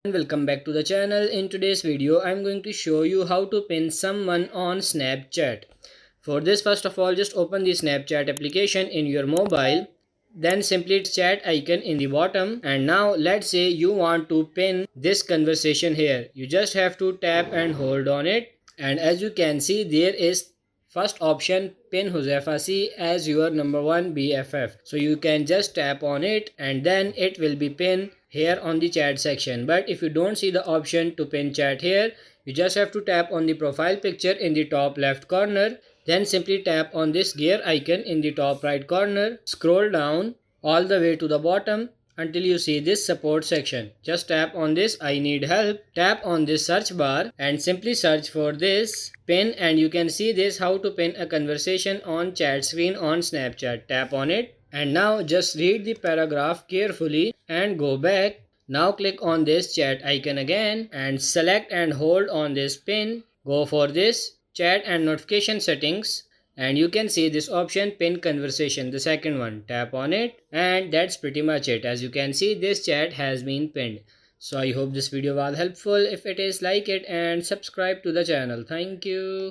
Welcome back to the channel. In today's video I'm going to show you how to pin someone on Snapchat. For this, first of all, just open the Snapchat application in your mobile, then simply chat icon in the bottom, and now let's say you want to pin this conversation here. You just have to tap and hold on it, and as you can see there is first option, pin Huzaifa C as your number one BFF. So you can just tap on it and then it will be pinned here on the chat section. But if you don't see the option to pin chat here, you just have to tap on the profile picture in the top left corner. Then simply tap on this gear icon in the top right corner. Scroll down all the way to the bottom until you see this support section. Just tap on this I need help. Tap on this search bar and simply search for this pin, and you can see this how to pin a conversation on chat screen on Snapchat. Tap on it and now just read the paragraph carefully and go back. Now click on this chat icon again and select and hold on this pin. Go for this chat and notification settings and you can see this option, pin conversation, the second one. Tap on it and that's pretty much it. As you can see, this chat has been pinned. So I hope this video was helpful. If it is, like it and subscribe to the channel. Thank you.